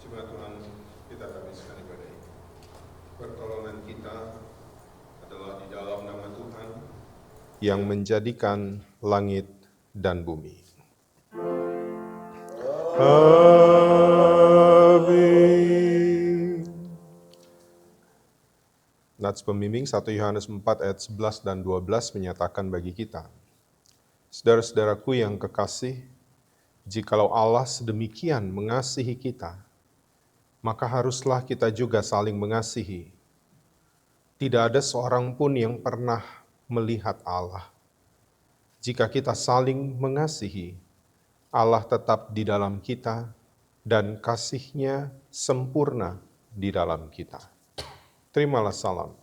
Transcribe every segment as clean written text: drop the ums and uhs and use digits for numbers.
Jemaat Tuhan, kita habiskan ibadah ini. Pertolongan kita adalah di dalam nama Tuhan yang menjadikan langit dan bumi. Amin. Nats pembimbing 1 Yohanes 4 ayat 11 dan 12 menyatakan bagi kita, saudara-saudaraku yang kekasih, jikalau Allah sedemikian mengasihi kita, maka haruslah kita juga saling mengasihi. Tidak ada seorang pun yang pernah melihat Allah. Jika kita saling mengasihi, Allah tetap di dalam kita dan kasih-Nya sempurna di dalam kita. Terimalah salam.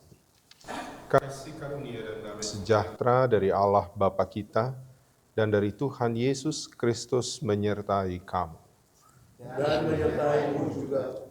Kasih karunia dan damai sejahtera dari Allah Bapa kita dan dari Tuhan Yesus Kristus menyertai kamu. Dan menyertaimu juga.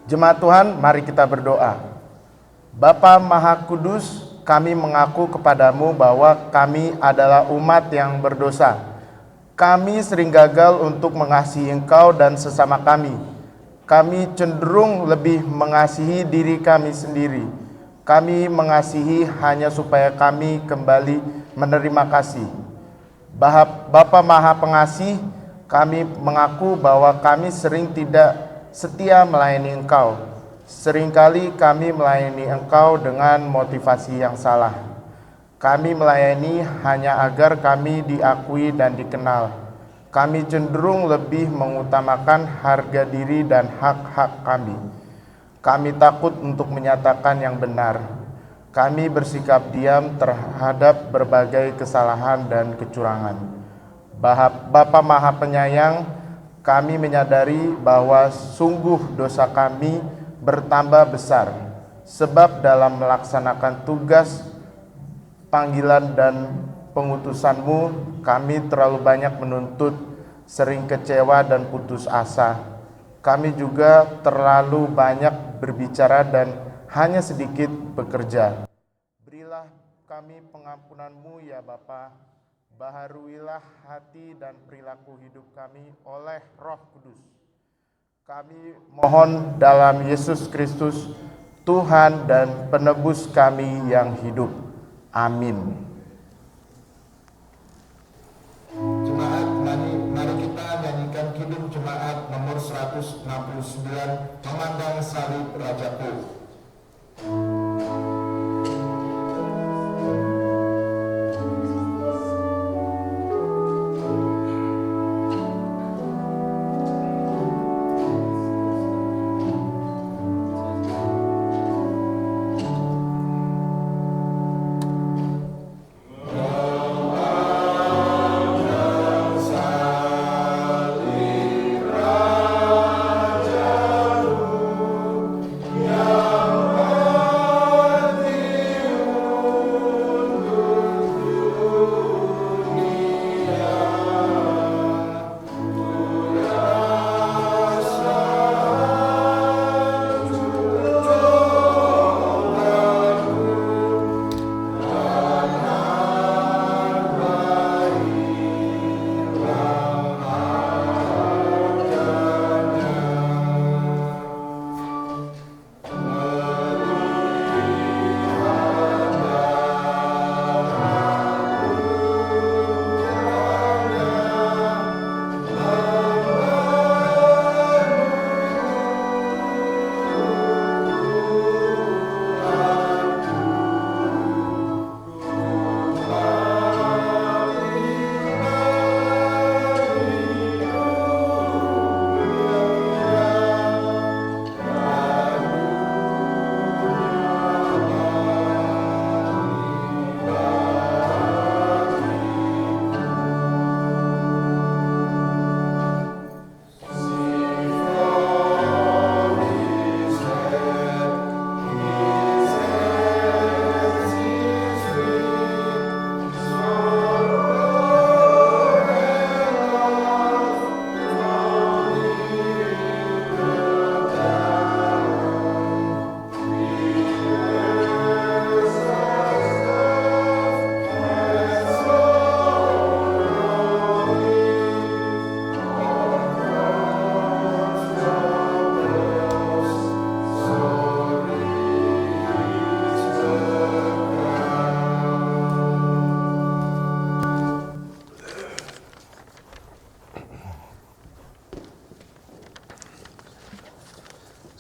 Jemaat Tuhan, mari kita berdoa. Bapa Maha Kudus, kami mengaku kepadamu bahwa kami adalah umat yang berdosa. Kami sering gagal untuk mengasihi Engkau dan sesama kami. Kami cenderung lebih mengasihi diri kami sendiri. Kami mengasihi hanya supaya kami kembali menerima kasih. Bapa Maha Pengasih, kami mengaku bahwa kami sering tidak setia melayani Engkau. Seringkali kami melayani Engkau dengan motivasi yang salah. Kami melayani hanya agar kami diakui dan dikenal. Kami cenderung lebih mengutamakan harga diri dan hak-hak kami. Kami takut untuk menyatakan yang benar. Kami bersikap diam terhadap berbagai kesalahan dan kecurangan. Bapa Maha Penyayang, kami menyadari bahwa sungguh dosa kami bertambah besar, sebab dalam melaksanakan tugas, panggilan dan pengutusan-Mu, kami terlalu banyak menuntut, sering kecewa dan putus asa. Kami juga terlalu banyak berbicara dan hanya sedikit bekerja. Berilah kami pengampunan-Mu ya Bapa. Baharuilah hati dan perilaku hidup kami oleh Roh Kudus. Kami mohon dalam Yesus Kristus, Tuhan dan penebus kami yang hidup. Amin. Jemaat, mari kita nyanyikan kidung jemaat nomor 169, Memandang Salib Rajaku.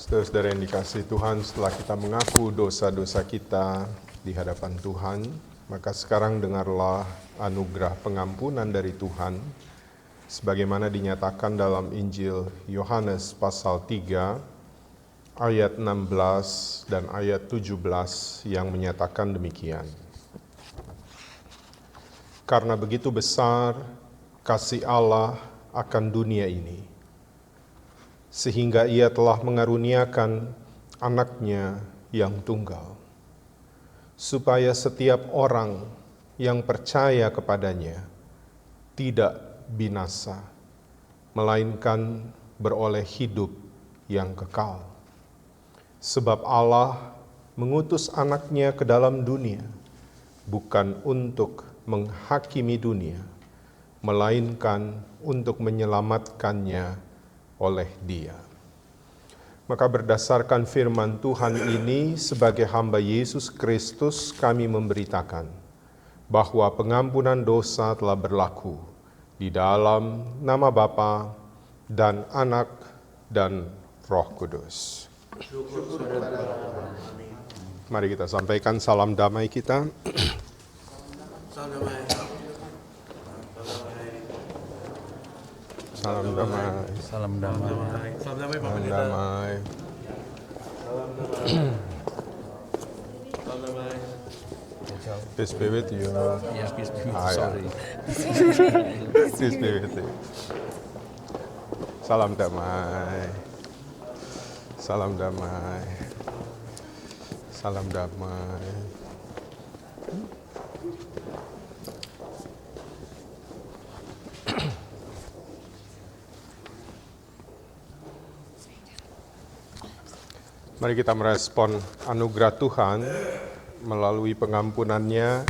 Saudara-saudara yang dikasihi Tuhan, setelah kita mengaku dosa-dosa kita di hadapan Tuhan, maka sekarang dengarlah anugerah pengampunan dari Tuhan, sebagaimana dinyatakan dalam Injil Yohanes pasal 3, ayat 16 dan ayat 17 yang menyatakan demikian. Karena begitu besar kasih Allah akan dunia ini, sehingga Ia telah mengaruniakan anaknya yang tunggal, supaya setiap orang yang percaya kepadanya tidak binasa, melainkan beroleh hidup yang kekal. Sebab Allah mengutus anaknya ke dalam dunia bukan untuk menghakimi dunia, melainkan untuk menyelamatkannya oleh Dia. Maka berdasarkan firman Tuhan ini, sebagai hamba Yesus Kristus kami memberitakan bahwa pengampunan dosa telah berlaku di dalam nama Bapa dan Anak dan Roh Kudus. Mari kita sampaikan salam damai kita. Salam damai. Salam damai. Salam damai. Salam damai Pak Salam Pendeta. damai. Salam damai. Peace be with you. Ya, peace be with you. Ah, ya. Sorry. Peace be with you. Salam damai. Salam damai. Salam damai. Mari kita merespon anugerah Tuhan melalui pengampunannya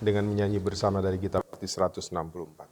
dengan menyanyi bersama dari kitab Mazmur 164.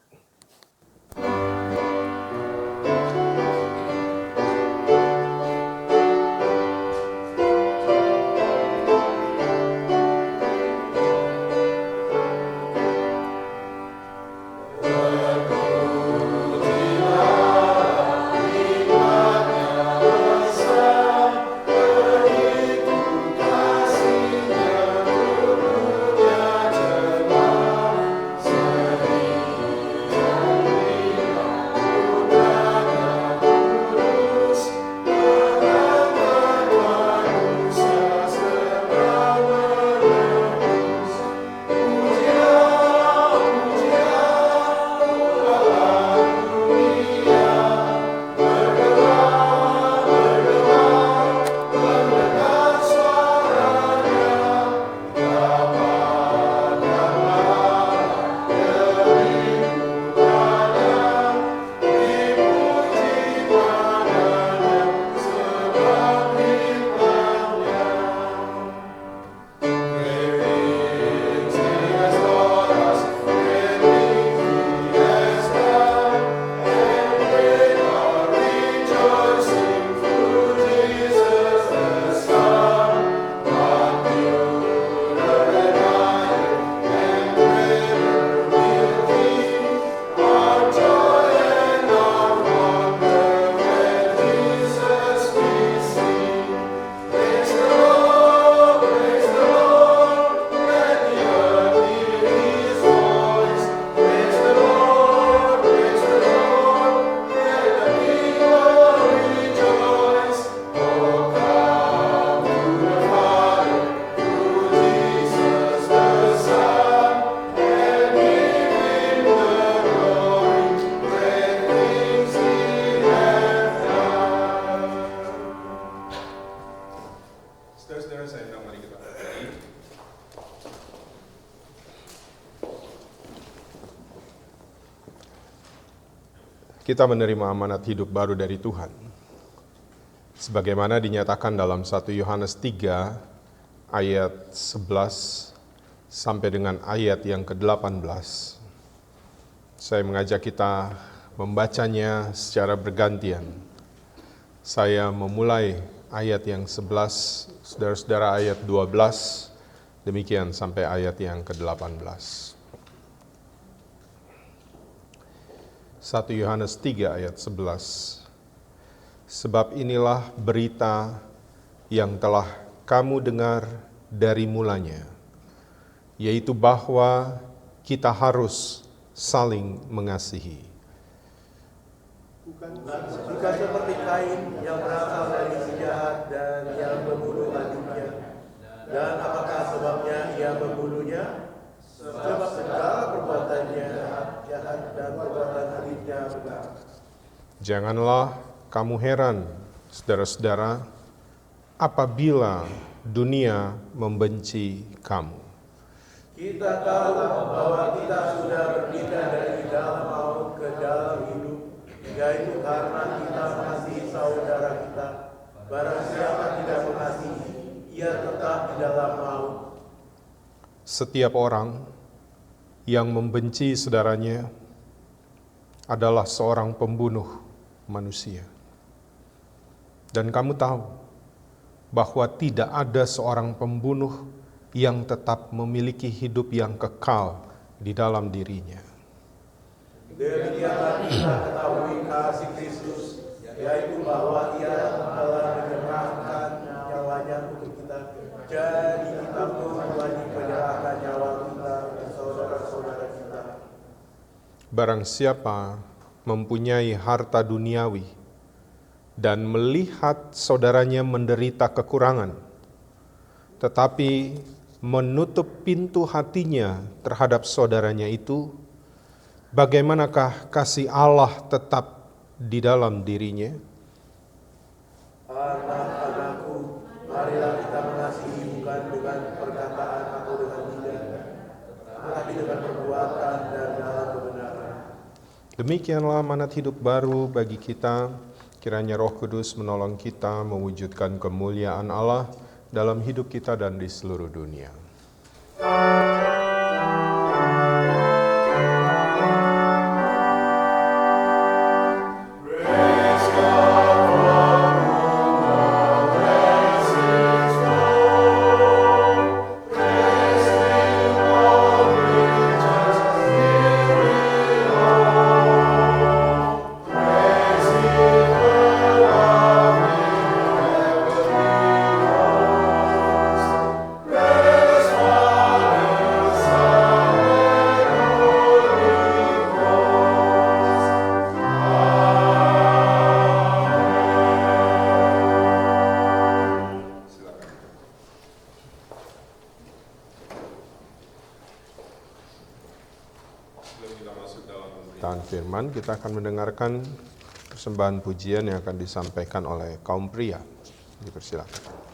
Saudara-saudara saya undang, mari kita berdiri. Kita menerima amanat hidup baru dari Tuhan. Sebagaimana dinyatakan dalam 1 Yohanes 3 ayat 11 sampai dengan ayat yang ke-18. Saya mengajak kita membacanya secara bergantian. Saya memulai ayat yang 11, saudara-saudara ayat 12, demikian sampai ayat yang ke-18. 1 Yohanes 3 ayat 11. Sebab inilah berita yang telah kamu dengar dari mulanya, yaitu bahwa kita harus saling mengasihi. Bukan seperti Kain yang berasal dari si jahat dan yang membunuh adiknya. Dan apakah sebabnya ia membunuhnya? Sebab segala perbuatannya jahat dan perbuatan adiknya benar. Janganlah kamu heran, saudara-saudara, apabila dunia membenci kamu. Kita tahu bahwa kita sudah berpindah dari dalam maut ke dalam hidup, yaitu karena kita mengasihi saudara kita. Barang siapa tidak mengasihi, ia tetap di dalam maut. Setiap orang yang membenci saudaranya adalah seorang pembunuh manusia. Dan kamu tahu bahwa tidak ada seorang pembunuh yang tetap memiliki hidup yang kekal di dalam dirinya. Demikianlah kita ketahui kasih Kristus, yaitu bahwa Ia telah menyerahkan nyawanya untuk kita. Jadi kita pun wajib menyerahkan nyawa kita untuk saudara-saudara kita. Barang siapa mempunyai harta duniawi dan melihat saudaranya menderita kekurangan, tetapi menutup pintu hatinya terhadap saudaranya itu, bagaimanakah kasih Allah tetap di dalam dirinya? Anak-anakku, marilah kita mengasihi bukan dengan perkataan atau dengan lidah, tetapi dengan perbuatan dan dalam kebenaran. Demikianlah amanat hidup baru bagi kita. Kiranya Roh Kudus menolong kita mewujudkan kemuliaan Allah dalam hidup kita dan di seluruh dunia. Firman, kita akan mendengarkan persembahan pujian yang akan disampaikan oleh kaum pria. Dipersilakan.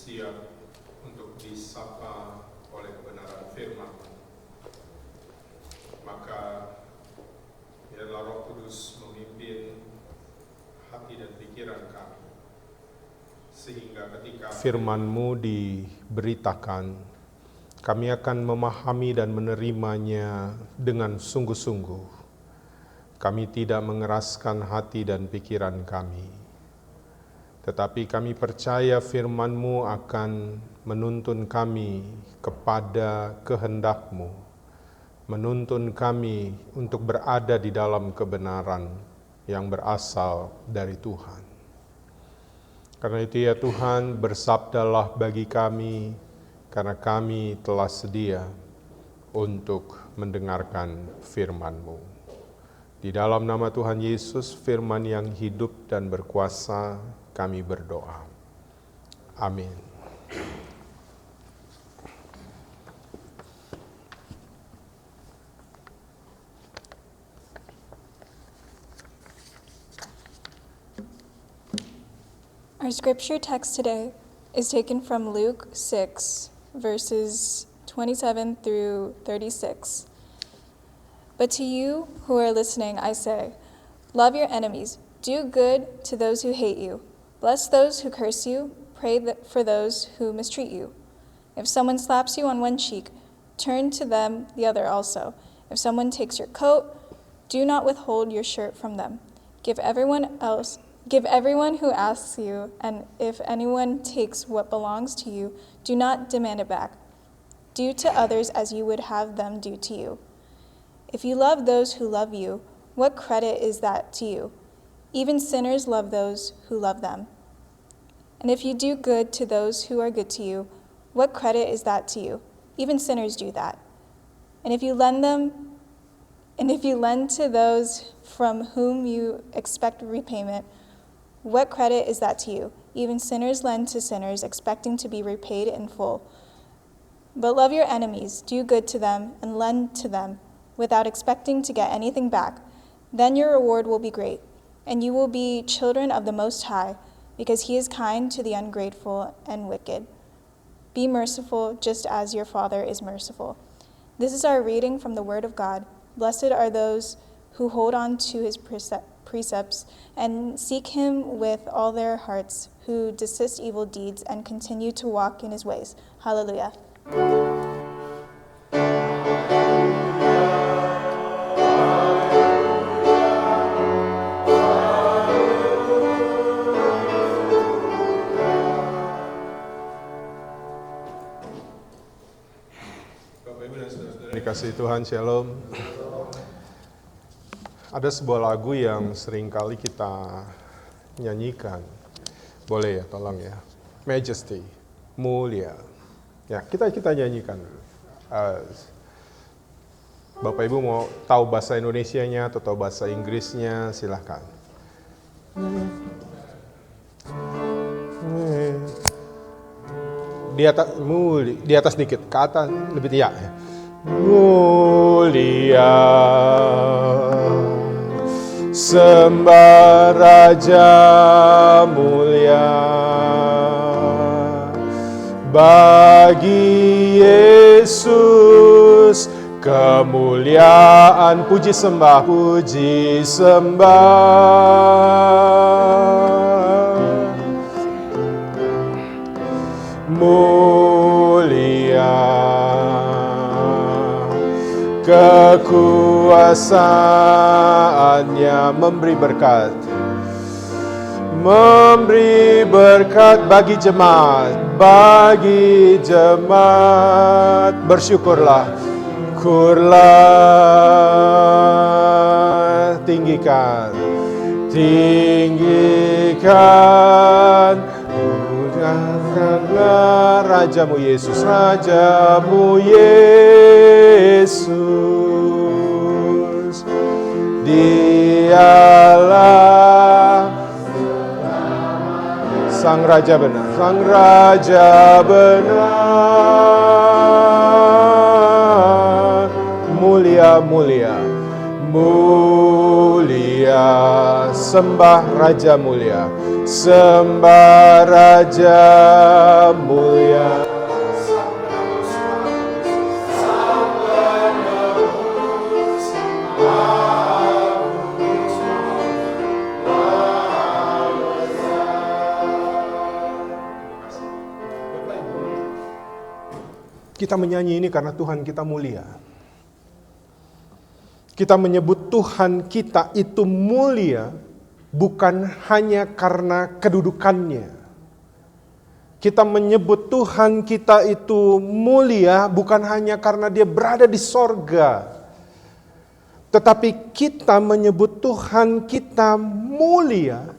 siap untuk disapa oleh kebenaran firman. Maka biarlah Roh Kudus memimpin hati dan pikiran kami, sehingga ketika firman-Mu diberitakan, kami akan memahami dan menerimanya dengan sungguh-sungguh. Kami tidak mengeraskan hati dan pikiran kami, tetapi kami percaya firman-Mu akan menuntun kami kepada kehendak-Mu, menuntun kami untuk berada di dalam kebenaran yang berasal dari Tuhan. Karena itu ya Tuhan, bersabdalah bagi kami, karena kami telah sedia untuk mendengarkan firman-Mu. Di dalam nama Tuhan Yesus, firman yang hidup dan berkuasa, kami berdoa. Amin. Our scripture text today is taken from Luke 6, verses 27 through 36. But to you who are listening, I say, love your enemies, do good to those who hate you, bless those who curse you, pray for those who mistreat you. If someone slaps you on one cheek, turn to them the other also. If someone takes your coat, do not withhold your shirt from them. Give everyone who asks you, and if anyone takes what belongs to you, do not demand it back. Do to others as you would have them do to you. If you love those who love you, what credit is that to you? Even sinners love those who love them. And if you do good to those who are good to you, what credit is that to you? Even sinners do that. And if you lend to those from whom you expect repayment, what credit is that to you? Even sinners lend to sinners, expecting to be repaid in full. But love your enemies, do good to them, and lend to them, without expecting to get anything back. Then your reward will be great, and you will be children of the Most High, because He is kind to the ungrateful and wicked. Be merciful, just as your Father is merciful. This is our reading from the Word of God. Blessed are those who hold on to His precepts and seek Him with all their hearts, who desist evil deeds and continue to walk in His ways. Hallelujah. Dikasihi Tuhan, Shalom. Ada sebuah lagu yang seringkali kita nyanyikan. Boleh ya, tolong ya. Majesty, mulia. Ya, kita nyanyikan. Bapak Ibu mau tahu bahasa Indonesianya atau tahu bahasa Inggrisnya, silahkan. Di atas dikit, ke atas lebih tinggi ya. Mulia, sembah Raja mulia, bagi Yesus kemuliaan, puji sembah, puji sembah. Mulia, kekuasaannya memberi berkat bagi jemaat, bersyukurlah, tinggikan, muliakanlah Rajamu Yesus, Dialah Sang Raja benar, mulia, sembah Raja mulia, sembah Raja mulia. Kita menyanyi ini karena Tuhan kita mulia. Kita menyebut Tuhan kita itu mulia bukan hanya karena kedudukannya. Kita menyebut Tuhan kita itu mulia bukan hanya karena dia berada di sorga. Tetapi kita menyebut Tuhan kita mulia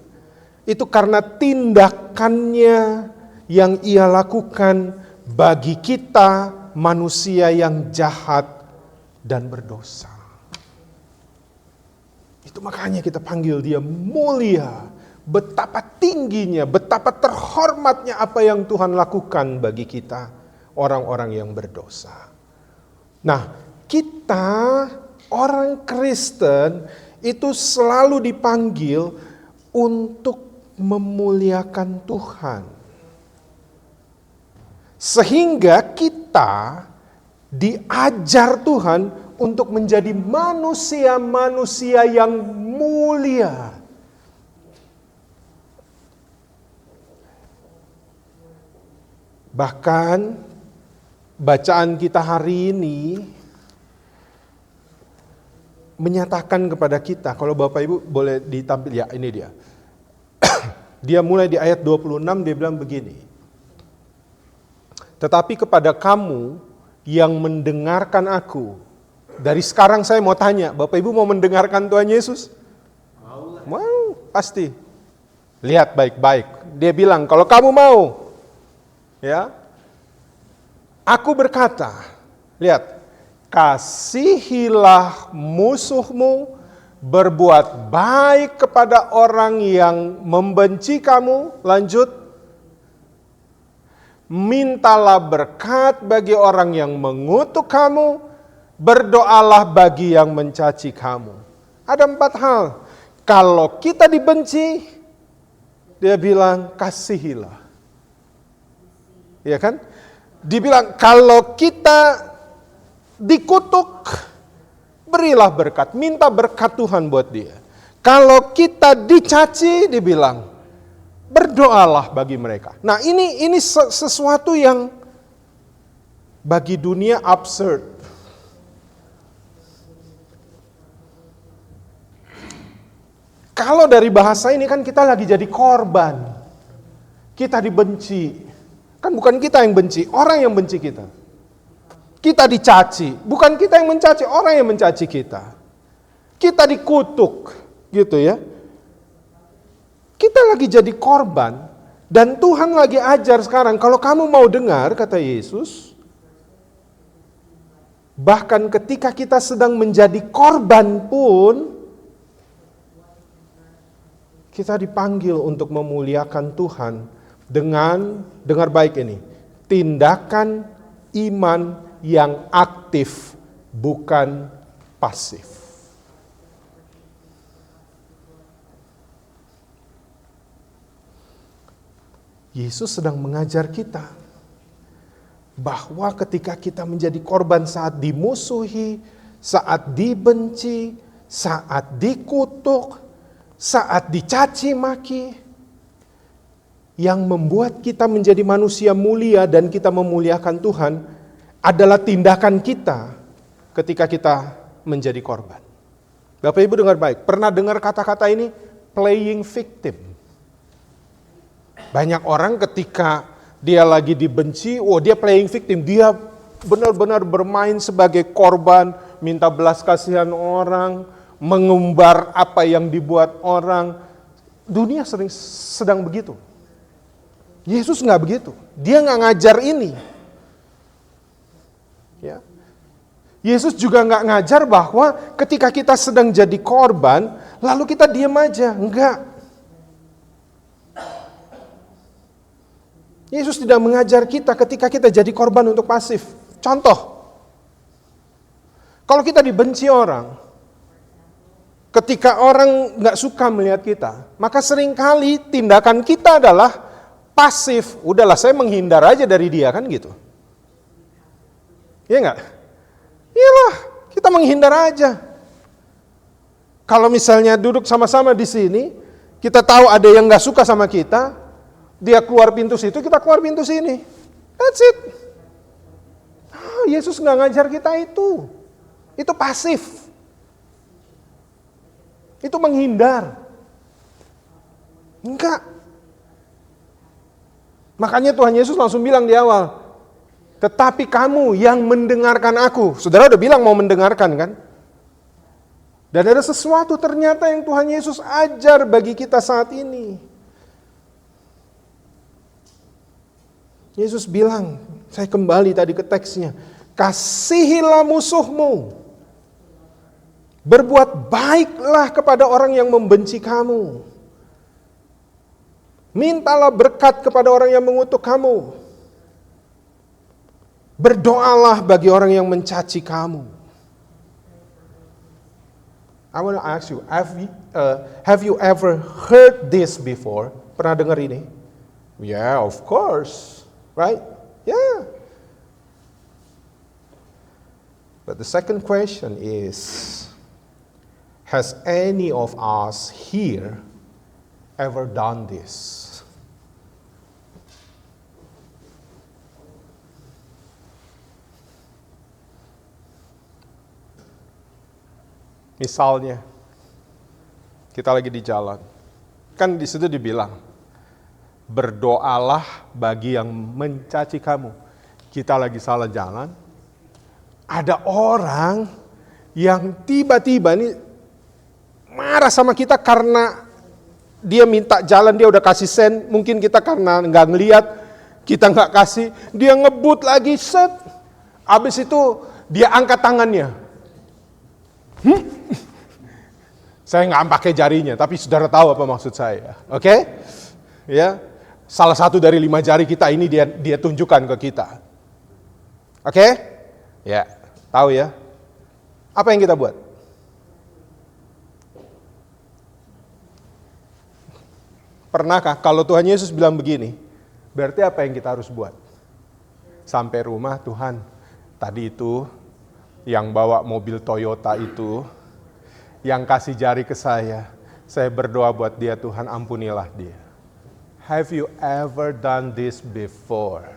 itu karena tindakannya yang ia lakukan bagi kita manusia yang jahat dan berdosa. Itu makanya kita panggil dia mulia. Betapa tingginya, betapa terhormatnya apa yang Tuhan lakukan bagi kita, orang-orang yang berdosa. Nah, kita orang Kristen itu selalu dipanggil untuk memuliakan Tuhan. Sehingga kita diajar Tuhan untuk menjadi manusia-manusia yang mulia. Bahkan bacaan kita hari ini menyatakan kepada kita, kalau Bapak Ibu boleh ditampil, ya ini dia. Dia mulai di ayat 26, dia bilang begini. Tetapi kepada kamu yang mendengarkan aku, dari sekarang saya mau tanya, Bapak Ibu mau mendengarkan Tuhan Yesus? Mau, pasti. Lihat baik-baik. Dia bilang, kalau kamu mau, ya, aku berkata, lihat, kasihilah musuhmu, berbuat baik kepada orang yang membenci kamu, lanjut, mintalah berkat bagi orang yang mengutuk kamu, berdoalah bagi yang mencaci kamu. Ada 4 hal. Kalau kita dibenci, dia bilang kasihilah. Ya kan? Dibilang kalau kita dikutuk, berilah berkat, minta berkat Tuhan buat dia. Kalau kita dicaci, dibilang berdoalah bagi mereka. Nah, ini sesuatu yang bagi dunia absurd. Kalau dari bahasa ini kan kita lagi jadi korban. Kita dibenci. Kan bukan kita yang benci, orang yang benci kita. Kita dicaci, bukan kita yang mencaci, orang yang mencaci kita. Kita dikutuk, gitu ya. Kita lagi jadi korban, dan Tuhan lagi ajar sekarang, kalau kamu mau dengar, kata Yesus, bahkan ketika kita sedang menjadi korban pun, kita dipanggil untuk memuliakan Tuhan dengan, dengar baik ini, tindakan iman yang aktif, bukan pasif. Yesus sedang mengajar kita bahwa ketika kita menjadi korban saat dimusuhi, saat dibenci, saat dikutuk, saat dicaci maki, yang membuat kita menjadi manusia mulia dan kita memuliakan Tuhan adalah tindakan kita ketika kita menjadi korban. Bapak Ibu dengar baik, pernah dengar kata-kata ini? Playing victim. Banyak orang ketika dia lagi dibenci, dia playing victim, dia benar-benar bermain sebagai korban, minta belas kasihan orang, mengumbar apa yang dibuat orang. Dunia sedang begitu. Yesus nggak begitu, dia nggak ngajar ini. Ya. Yesus juga nggak ngajar bahwa ketika kita sedang jadi korban, lalu kita diam aja, enggak. Yesus tidak mengajar kita ketika kita jadi korban untuk pasif. Contoh, kalau kita dibenci orang, Ketika orang nggak suka melihat kita, maka seringkali tindakan kita adalah pasif. Udahlah, saya menghindar aja dari dia, kan gitu. Iya nggak? Iyalah, kita menghindar aja. Kalau misalnya duduk sama-sama di sini, kita tahu ada yang nggak suka sama kita, dia keluar pintu situ, kita keluar pintu sini. That's it. Yesus nggak ngajar kita itu. Itu pasif. Itu menghindar. Enggak. Makanya Tuhan Yesus langsung bilang di awal, tetapi kamu yang mendengarkan aku. Saudara udah bilang mau mendengarkan kan? Dan ada sesuatu ternyata yang Tuhan Yesus ajar bagi kita saat ini. Yesus bilang, saya kembali tadi ke teksnya, kasihilah musuhmu. Berbuat baiklah kepada orang yang membenci kamu. Mintalah berkat kepada orang yang mengutuk kamu. Berdoalah bagi orang yang mencaci kamu. I want to ask you, have you ever heard this before? Pernah dengar ini? Yeah, of course. Right? Yeah. But the second question is, has any of us here ever done this? Misalnya, kita lagi di jalan, kan di situ dibilang, berdoalah bagi yang mencaci kamu. Kita lagi salah jalan, ada orang yang tiba-tiba nih marah sama kita karena dia minta jalan, dia udah kasih sen, mungkin kita karena nggak ngeliat, kita nggak kasih, dia ngebut lagi, set. Abis itu dia angkat tangannya. Saya nggak pakai jarinya, tapi saudara tahu apa maksud saya, oke? Ya, salah satu dari 5 jari kita ini dia tunjukkan ke kita, oke? Ya, tahu ya? Apa yang kita buat? Pernahkah kalau Tuhan Yesus bilang begini, berarti apa yang kita harus buat? Sampai rumah, Tuhan, tadi itu yang bawa mobil Toyota itu, yang kasih jari ke saya berdoa buat dia, Tuhan ampunilah dia. Have you ever done this before?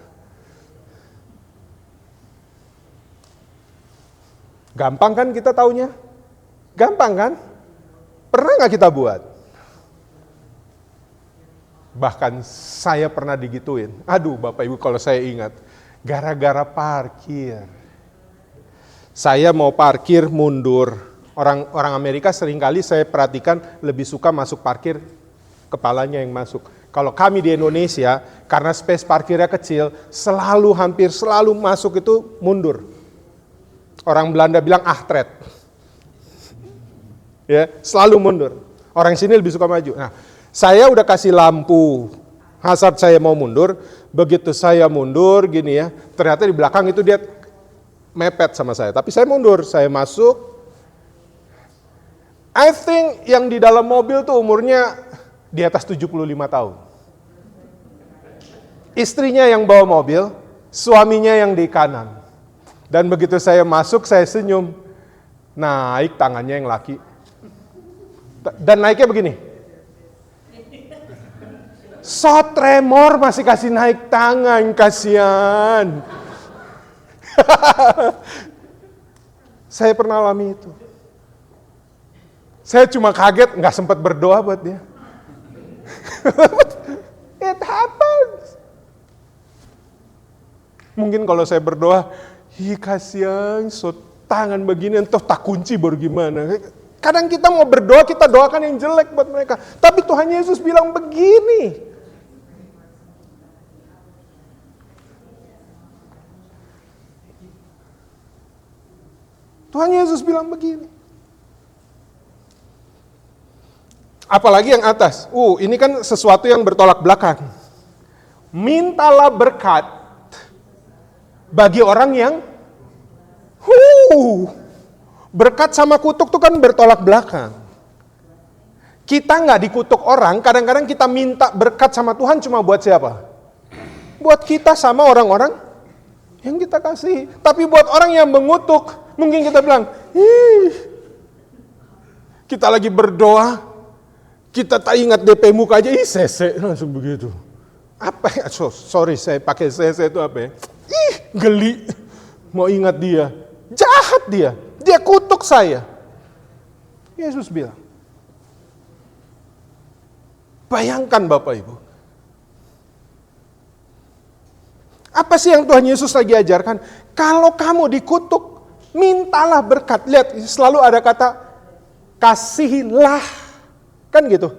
Gampang kan kita taunya? Gampang kan? Pernah gak kita buat? Bahkan saya pernah digituin. Aduh Bapak Ibu kalau saya ingat. Gara-gara parkir. Saya mau parkir mundur. Orang Amerika seringkali saya perhatikan lebih suka masuk parkir, kepalanya yang masuk. Kalau kami di Indonesia, karena space parkirnya kecil, hampir selalu masuk itu mundur. Orang Belanda bilang achtret. Ya, selalu mundur. Orang sini lebih suka maju. Nah, saya udah kasih lampu hazard saya mau mundur, begitu saya mundur gini ya, ternyata di belakang itu dia mepet sama saya, tapi saya mundur, saya masuk. I think yang di dalam mobil tuh umurnya di atas 75 tahun. Istrinya yang bawa mobil, suaminya yang di kanan. Dan begitu saya masuk, saya senyum, naik tangannya yang laki. Dan naiknya begini. So tremor masih kasih naik tangan, kasihan. Saya pernah alami itu. Saya cuma kaget, nggak sempat berdoa buat dia. It happens. Mungkin kalau saya berdoa, kasihan, so tangan begini, entah tak kunci baru gimana. Kadang kita mau berdoa, kita doakan yang jelek buat mereka. Tapi Tuhan Yesus bilang begini. Tuhan Yesus bilang begini. Apalagi yang atas. Ini kan sesuatu yang bertolak belakang. Mintalah berkat bagi orang yang berkat sama kutuk itu kan bertolak belakang. Kita nggak dikutuk orang, kadang-kadang kita minta berkat sama Tuhan cuma buat siapa? Buat kita sama orang-orang yang kita kasih. Tapi buat orang yang mengutuk, mungkin kita bilang, kita lagi berdoa, kita tak ingat DP muka aja, sese, langsung begitu. Apa ya? Sorry, saya pakai sese itu apa ya? Geli, mau ingat dia. Jahat dia kutuk saya. Yesus bilang, bayangkan Bapak Ibu, apa sih yang Tuhan Yesus lagi ajarkan? Kalau kamu dikutuk, mintalah berkat. Lihat, selalu ada kata, kasihilah. Kan gitu.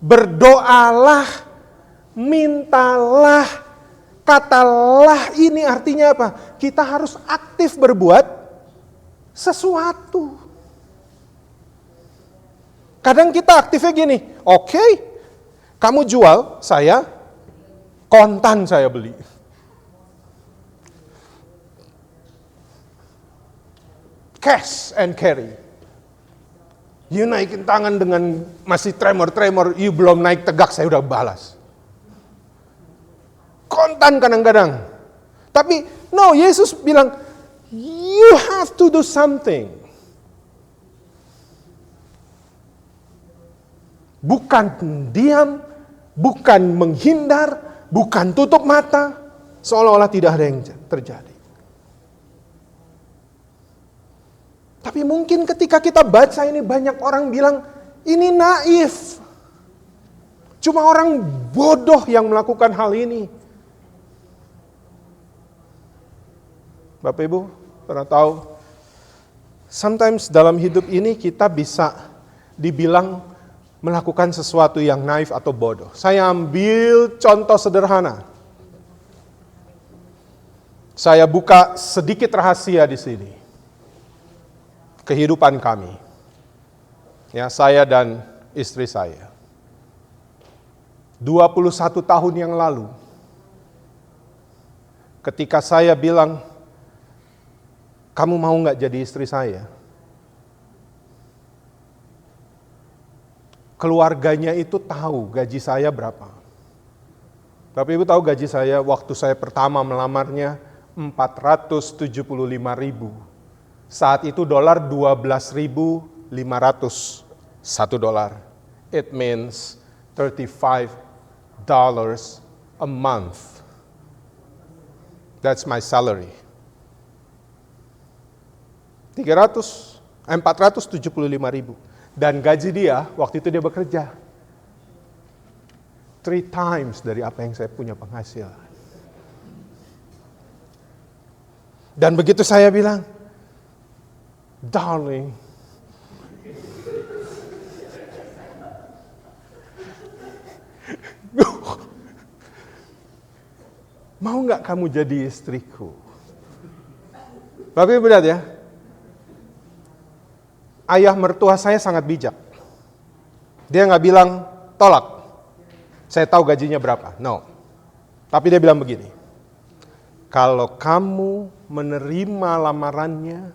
Berdoalah, mintalah, katalah. Ini artinya apa? Kita harus aktif berbuat sesuatu. Kadang kita aktifnya gini, oke, kamu jual, saya kontan saya beli. Cash and carry. You naikin tangan dengan masih tremor-tremor, you belum naik tegak, saya udah balas. Kontan kadang-kadang. Tapi, no, Yesus bilang, you have to do something. Bukan diam, bukan menghindar, bukan tutup mata, seolah-olah tidak ada yang terjadi. Tapi mungkin ketika kita baca ini banyak orang bilang, ini naif. Cuma orang bodoh yang melakukan hal ini. Bapak Ibu, pernah tahu, sometimes dalam hidup ini kita bisa dibilang melakukan sesuatu yang naif atau bodoh. Saya ambil contoh sederhana. Saya buka sedikit rahasia di sini. Kehidupan kami. Ya, saya dan istri saya. 21 tahun yang lalu, ketika saya bilang, kamu mau gak jadi istri saya? Keluarganya itu tahu gaji saya berapa. Bapak Ibu tahu gaji saya waktu saya pertama melamarnya 475.000. Saat itu dolar 12.500 1 dolar. It means $35 a month. That's my salary. 475.000. Dan gaji dia, waktu itu dia bekerja 3 times dari apa yang saya punya penghasilan. Dan begitu saya bilang, darling, mau gak kamu jadi istriku? Bapak Ibu lihat ya, ayah mertua saya sangat bijak. Dia gak bilang, tolak. Saya tahu gajinya berapa. No. Tapi dia bilang begini, kalau kamu menerima lamarannya,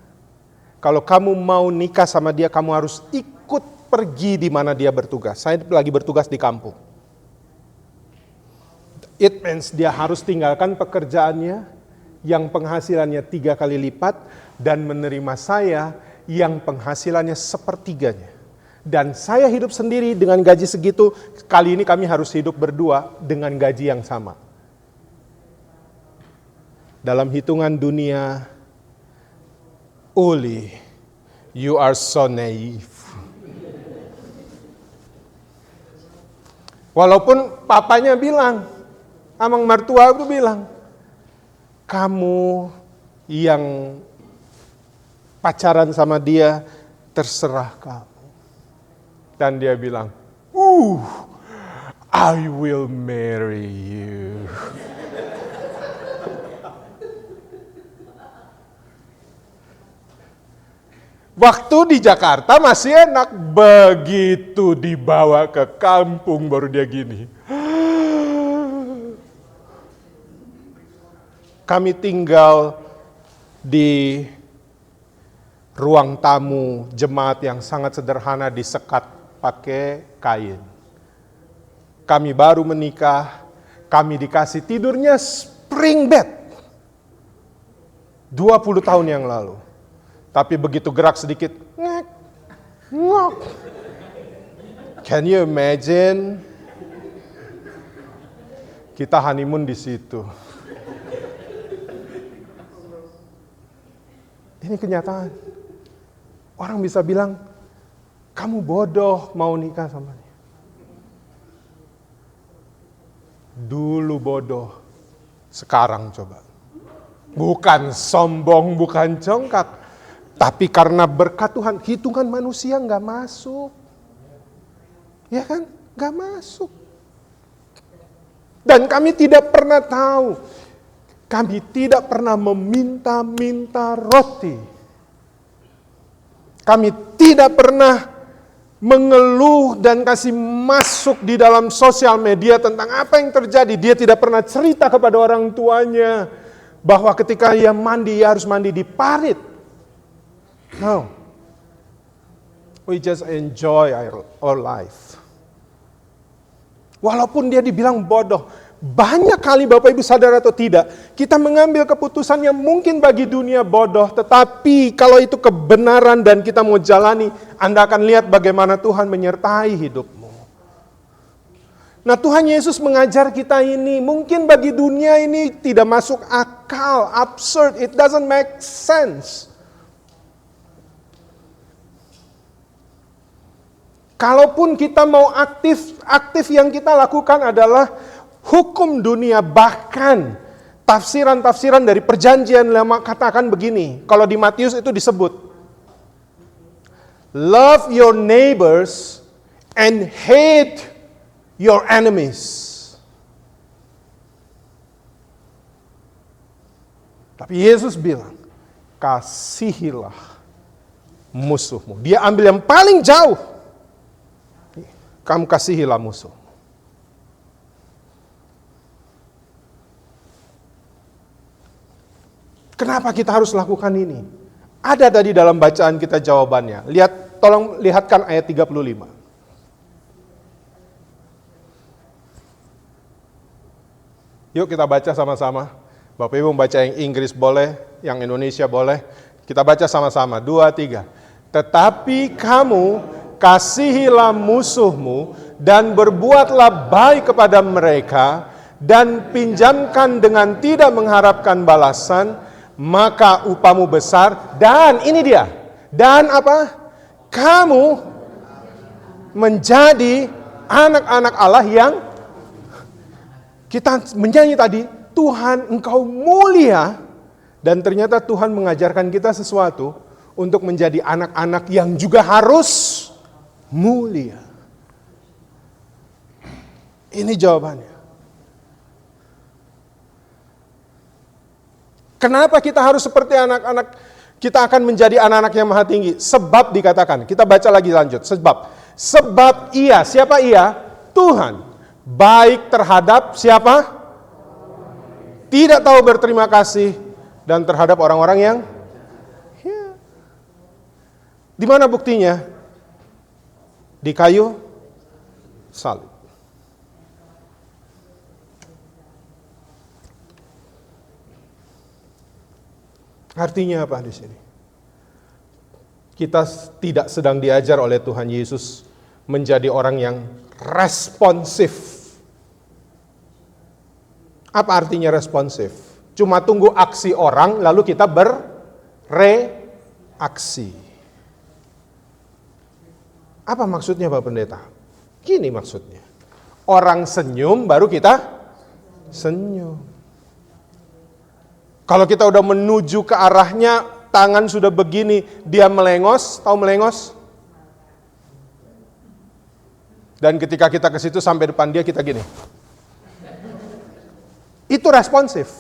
kalau kamu mau nikah sama dia, kamu harus ikut pergi di mana dia bertugas. Saya lagi bertugas di kampung. It means dia harus tinggalkan pekerjaannya yang penghasilannya 3 kali lipat dan menerima saya yang penghasilannya sepertiganya. Dan saya hidup sendiri dengan gaji segitu, kali ini kami harus hidup berdua dengan gaji yang sama. Dalam hitungan dunia, Uli, you are so naive. Walaupun papanya bilang, amang mertua itu bilang, kamu yang pacaran sama dia, terserah kamu. Dan dia bilang, I will marry you. Waktu di Jakarta masih enak, begitu dibawa ke kampung baru dia gini. Kami tinggal di ruang tamu jemaat yang sangat sederhana di sekat pakai kain. Kami baru menikah, kami dikasih tidurnya spring bed 20 tahun yang lalu. Tapi begitu gerak sedikit, ngek, ngok. Can you imagine? Kita honeymoon di situ. Ini kenyataan. Orang bisa bilang, kamu bodoh mau nikah sama dia. Dulu bodoh, sekarang coba. Bukan sombong, bukan congkak. Tapi karena berkat Tuhan, hitungan manusia nggak masuk. Ya kan? Nggak masuk. Dan kami tidak pernah tahu. Kami tidak pernah meminta-minta roti. Kami tidak pernah mengeluh dan kasih masuk di dalam sosial media tentang apa yang terjadi. Dia tidak pernah cerita kepada orang tuanya bahwa ketika ia mandi, ia harus mandi di parit. No. We just enjoy our life. Walaupun dia dibilang bodoh. Banyak kali Bapak Ibu sadar atau tidak, kita mengambil keputusan yang mungkin bagi dunia bodoh, tetapi kalau itu kebenaran dan kita mau jalani, Anda akan lihat bagaimana Tuhan menyertai hidupmu. Nah, Tuhan Yesus mengajar kita ini, mungkin bagi dunia ini tidak masuk akal, absurd, it doesn't make sense. Kalaupun kita mau aktif yang kita lakukan adalah hukum dunia, bahkan tafsiran-tafsiran dari perjanjian lama katakan begini. Kalau di Matius itu disebut, love your neighbors and hate your enemies. Tapi Yesus bilang, kasihilah musuhmu. Dia ambil yang paling jauh. Kamu kasihilah musuh. Kenapa kita harus lakukan ini? Ada tadi dalam bacaan kita jawabannya. Tolong lihatkan ayat 35. Yuk kita baca sama-sama. Bapak Ibu membaca yang Inggris boleh, yang Indonesia boleh. Kita baca sama-sama, 2, 3. Tetapi kamu kasihilah musuhmu dan berbuatlah baik kepada mereka dan pinjamkan dengan tidak mengharapkan balasan, maka upamu besar. Dan ini dia. Dan apa? Kamu menjadi anak-anak Allah yang kita menyanyi tadi, Tuhan Engkau mulia. Dan ternyata Tuhan mengajarkan kita sesuatu untuk menjadi anak-anak yang juga harus mulia. Ini jawabannya. Kenapa kita harus seperti anak-anak, kita akan menjadi anak-anak yang maha tinggi? Sebab dikatakan, kita baca lagi lanjut. Sebab ia, siapa ia? Tuhan. Baik terhadap siapa? Tidak tahu berterima kasih. Dan terhadap orang-orang yang di mana buktinya? Di kayu salib. Artinya apa di sini? Kita tidak sedang diajar oleh Tuhan Yesus menjadi orang yang responsif. Apa artinya responsif? Cuma tunggu aksi orang lalu kita bereaksi. Apa maksudnya Pak Pendeta? Gini maksudnya. Orang senyum baru kita senyum. Kalau kita udah menuju ke arahnya, tangan sudah begini, dia melengos, tahu melengos? Dan ketika kita ke situ sampai depan dia, kita gini. Itu responsif.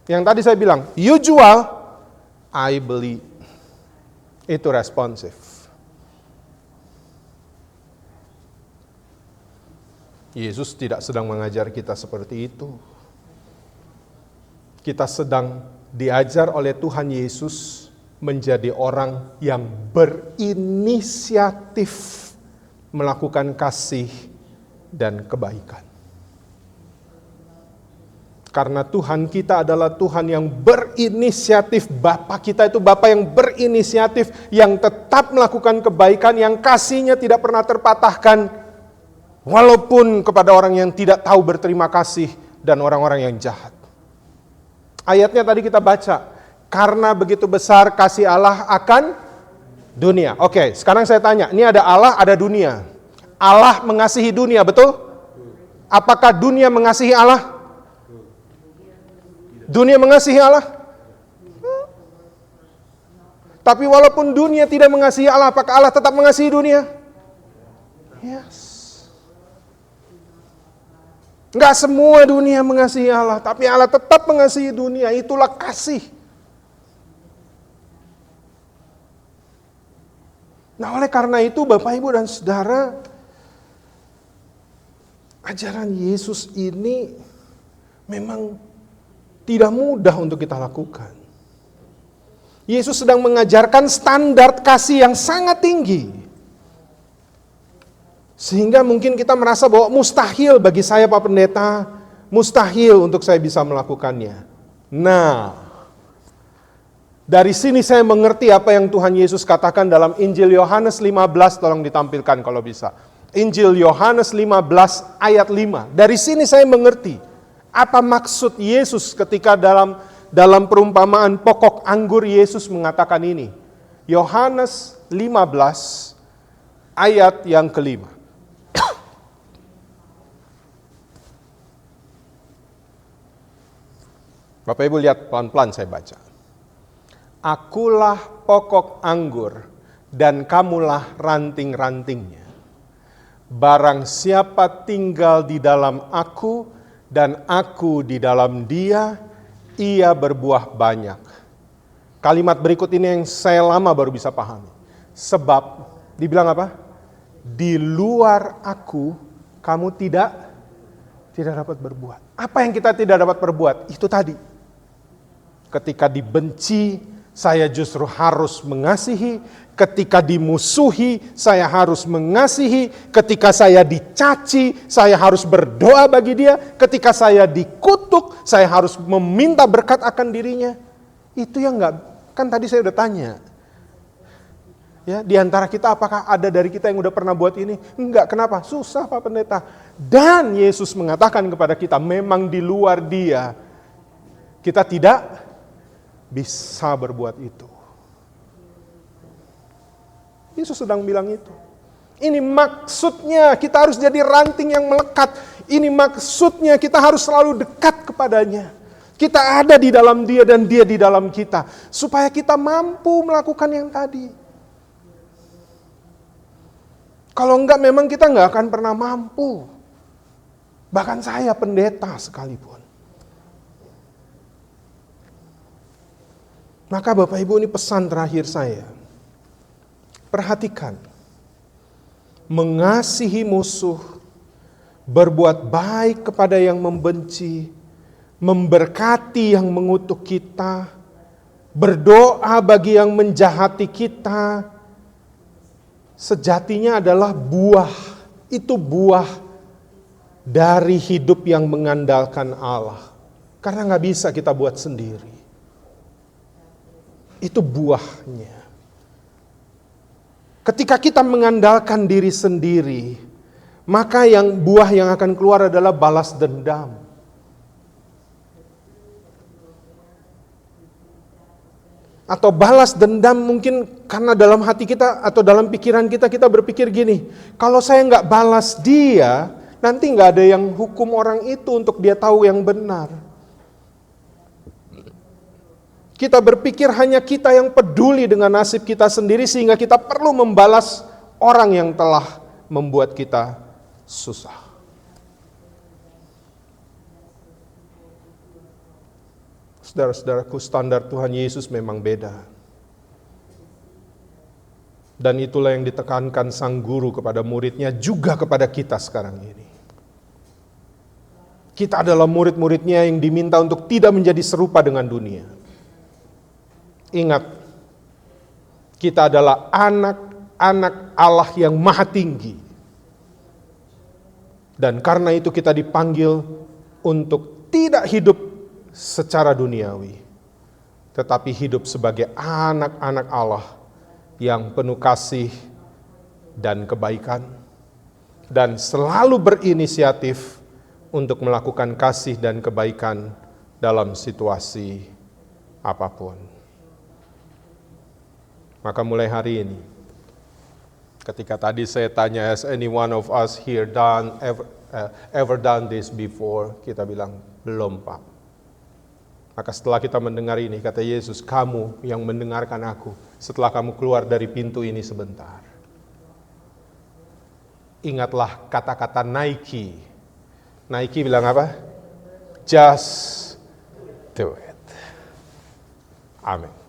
Yang tadi saya bilang, you jual, I beli. Itu responsif. Yesus tidak sedang mengajar kita seperti itu. Kita sedang diajar oleh Tuhan Yesus menjadi orang yang berinisiatif melakukan kasih dan kebaikan. Karena Tuhan kita adalah Tuhan yang berinisiatif. Bapa kita itu Bapa yang berinisiatif, yang tetap melakukan kebaikan, yang kasihnya tidak pernah terpatahkan, walaupun kepada orang yang tidak tahu berterima kasih dan orang-orang yang jahat. Ayatnya tadi kita baca, karena begitu besar kasih Allah akan dunia. Oke, sekarang saya tanya, ini ada Allah, ada dunia. Allah mengasihi dunia, betul? Apakah dunia mengasihi Allah? Dunia mengasihi Allah? Tapi walaupun dunia tidak mengasihi Allah, apakah Allah tetap mengasihi dunia? Yes. Enggak semua dunia mengasihi Allah, tapi Allah tetap mengasihi dunia. Itulah kasih. Nah, oleh karena itu Bapak, Ibu, dan Saudara, ajaran Yesus ini memang tidak mudah untuk kita lakukan. Yesus sedang mengajarkan standar kasih yang sangat tinggi. Sehingga mungkin kita merasa bahwa mustahil bagi saya Pak Pendeta, mustahil untuk saya bisa melakukannya. Nah, dari sini saya mengerti apa yang Tuhan Yesus katakan dalam Injil Yohanes 15, tolong ditampilkan kalau bisa. Injil Yohanes 15 ayat 5. Dari sini saya mengerti apa maksud Yesus ketika dalam perumpamaan pokok anggur Yesus mengatakan ini. Yohanes 15 ayat yang kelima. Bapak Ibu lihat pelan-pelan saya baca. Akulah pokok anggur dan kamulah ranting-rantingnya. Barang siapa tinggal di dalam aku dan aku di dalam dia, ia berbuah banyak. Kalimat berikut ini yang saya lama baru bisa pahami. Sebab, dibilang apa? Di luar aku, kamu tidak dapat berbuat. Apa yang kita tidak dapat berbuat? Itu tadi. Ketika dibenci, saya justru harus mengasihi. Ketika dimusuhi, saya harus mengasihi. Ketika saya dicaci, saya harus berdoa bagi dia. Ketika saya dikutuk, saya harus meminta berkat akan dirinya. Itu yang enggak, kan tadi saya udah tanya. Ya, di antara kita apakah ada dari kita yang udah pernah buat ini? Enggak, kenapa? Susah Pak Pendeta. Dan Yesus mengatakan kepada kita, memang di luar dia, kita tidak bisa berbuat itu. Yesus sedang bilang itu. Ini maksudnya kita harus jadi ranting yang melekat. Ini maksudnya kita harus selalu dekat kepadanya. Kita ada di dalam dia dan dia di dalam kita. Supaya kita mampu melakukan yang tadi. Kalau enggak memang kita enggak akan pernah mampu. Bahkan saya pendeta sekalipun. Maka Bapak Ibu, ini pesan terakhir saya. Perhatikan, mengasihi musuh, berbuat baik kepada yang membenci, memberkati yang mengutuk kita, berdoa bagi yang menjahati kita, sejatinya adalah buah. Itu buah dari hidup yang mengandalkan Allah. Karena gak bisa kita buat sendiri. Itu buahnya. Ketika kita mengandalkan diri sendiri, maka buah yang akan keluar adalah balas dendam. Atau balas dendam mungkin karena dalam hati kita atau dalam pikiran kita berpikir gini, kalau saya nggak balas dia, nanti nggak ada yang hukum orang itu untuk dia tahu yang benar. Kita berpikir hanya kita yang peduli dengan nasib kita sendiri sehingga kita perlu membalas orang yang telah membuat kita susah. Saudara-saudaraku, standar Tuhan Yesus memang beda. Dan itulah yang ditekankan sang guru kepada muridnya juga kepada kita sekarang ini. Kita adalah murid-muridnya yang diminta untuk tidak menjadi serupa dengan dunia. Ingat, Kita adalah anak-anak Allah yang maha tinggi. Dan karena itu kita dipanggil untuk tidak hidup secara duniawi, tetapi hidup sebagai anak-anak Allah yang penuh kasih dan kebaikan, dan selalu berinisiatif untuk melakukan kasih dan kebaikan dalam situasi apapun. Maka mulai hari ini, ketika tadi saya tanya, has any one of us here ever done this before? Kita bilang, belum Pak. Maka setelah kita mendengar ini, kata Yesus, kamu yang mendengarkan aku, setelah kamu keluar dari pintu ini sebentar, ingatlah kata-kata Nike. Nike bilang apa? Just do it. Amin.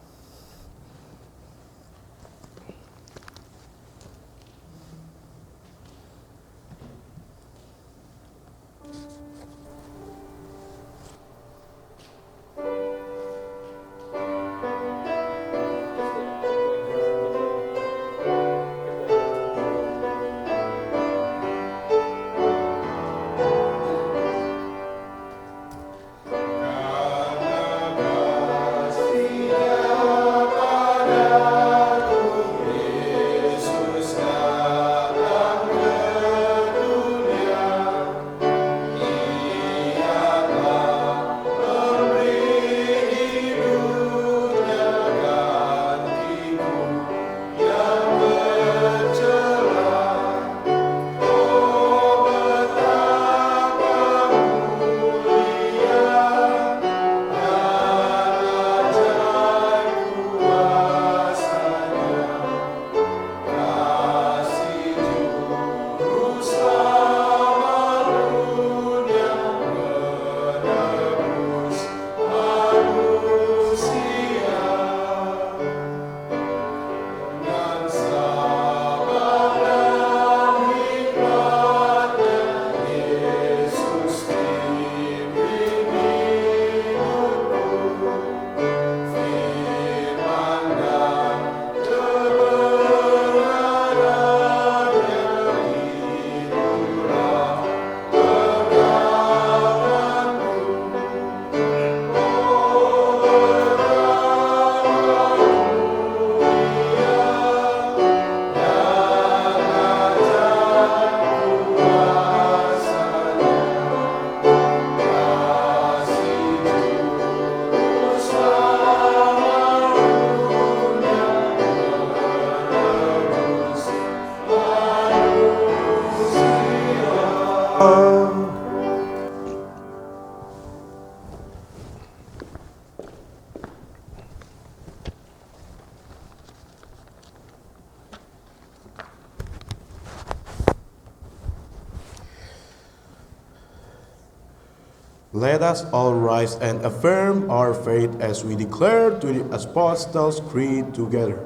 Let us all rise and affirm our faith as we declare to the Apostles' Creed together.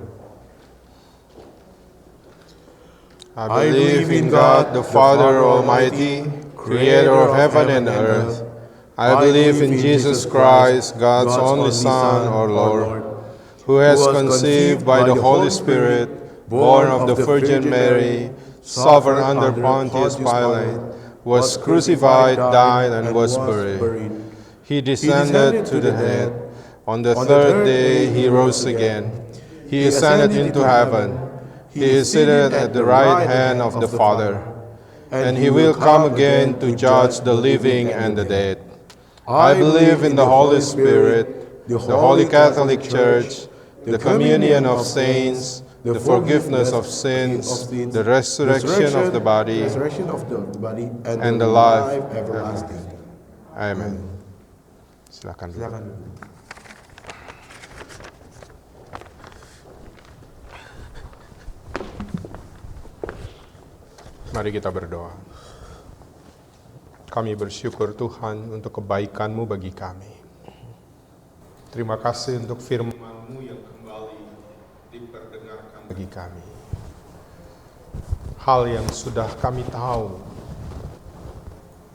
I believe in God, the Father Almighty, creator of heaven and earth. I believe in Jesus Christ, God's only Son, our Lord, who has conceived by the Holy Spirit, born of the Virgin Mary, suffered under Pontius Pilate, was crucified, died, and was buried. He descended to the dead. On the third day he rose again. He ascended into heaven. He is seated at the right hand of the Father. And he will come again to judge the living and the dead. I believe in the Holy Spirit, the Holy Catholic Church, the communion of saints, the forgiveness of sins, the resurrection of the body, and the life everlasting. Amen. Silakan. Mari kita berdoa. Kami bersyukur Tuhan untuk kebaikan-Mu bagi kami. Terima kasih untuk firman-Mu yang kembali diperdengarkan bagi kami. Hal yang sudah kami tahu,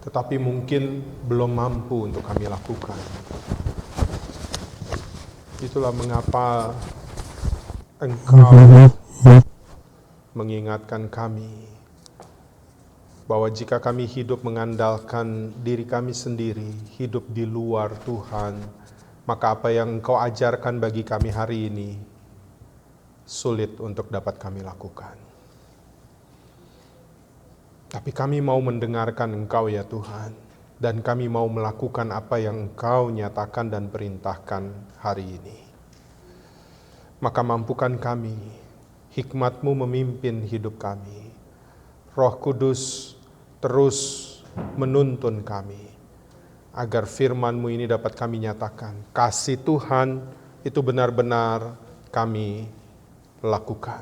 tetapi mungkin belum mampu untuk kami lakukan. Itulah mengapa Engkau mengingatkan kami bahwa jika kami hidup mengandalkan diri kami sendiri, hidup di luar Tuhan, maka apa yang Engkau ajarkan bagi kami hari ini sulit untuk dapat kami lakukan. Tapi kami mau mendengarkan Engkau ya Tuhan, dan kami mau melakukan apa yang Engkau nyatakan dan perintahkan hari ini. Maka mampukan kami, hikmat-Mu memimpin hidup kami. Roh Kudus terus menuntun kami, agar firman-Mu ini dapat kami nyatakan. Kasih Tuhan itu benar-benar kami lakukan.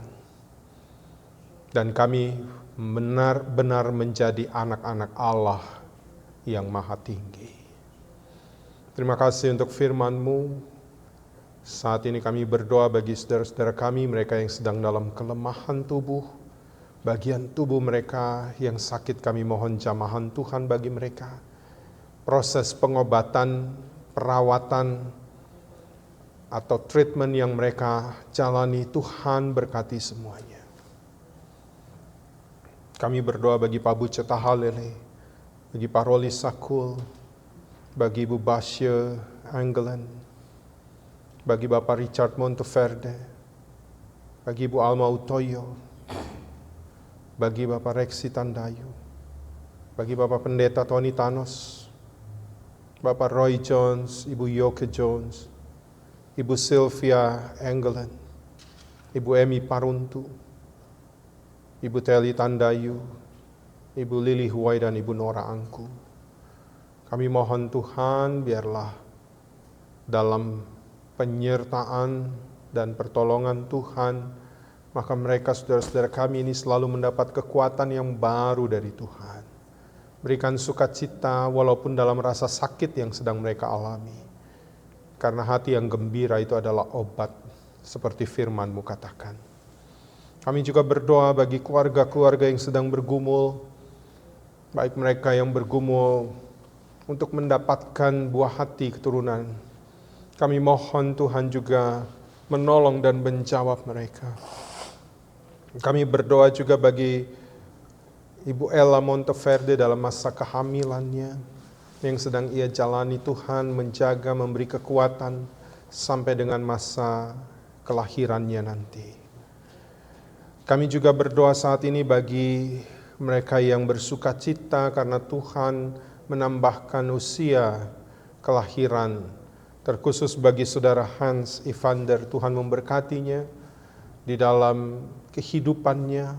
Dan kami benar-benar menjadi anak-anak Allah yang maha tinggi. Terima kasih untuk firman-Mu. Saat ini kami berdoa bagi saudara-saudara kami, mereka yang sedang dalam kelemahan tubuh, bagian tubuh mereka yang sakit, kami mohon jamahan Tuhan bagi mereka. Proses pengobatan, perawatan, atau treatment yang mereka jalani, Tuhan berkati semuanya. Kami berdoa bagi Pak Buce Tahalele, bagi Pak Roli Sakul, bagi Ibu Basya Angelen, bagi Bapak Richard Monteverde, bagi Ibu Alma Utoyo, bagi Bapak Reksi Tandayu, bagi Bapak Pendeta Tony Thanos, Bapak Roy Jones, Ibu Yoke Jones, Ibu Sylvia Engelen, Ibu Emi Paruntu, Ibu Teli Tandayu, Ibu Lili Huwai dan Ibu Nora Angku. Kami mohon Tuhan, biarlah dalam penyertaan dan pertolongan Tuhan, maka mereka saudara-saudara kami ini selalu mendapat kekuatan yang baru dari Tuhan. Berikan sukacita walaupun dalam rasa sakit yang sedang mereka alami. Karena hati yang gembira itu adalah obat, seperti firman-Mu katakan. Kami juga berdoa bagi keluarga-keluarga yang sedang bergumul, baik mereka yang bergumul untuk mendapatkan buah hati keturunan. Kami mohon Tuhan juga menolong dan menjawab mereka. Kami berdoa juga bagi Ibu Ella Monteverde dalam masa kehamilannya yang sedang ia jalani. Tuhan menjaga, memberi kekuatan sampai dengan masa kelahirannya nanti. Kami juga berdoa saat ini bagi mereka yang bersuka cita karena Tuhan menambahkan usia kelahiran. Terkhusus bagi saudara Hans Evander, Tuhan memberkatinya di dalam kehidupannya,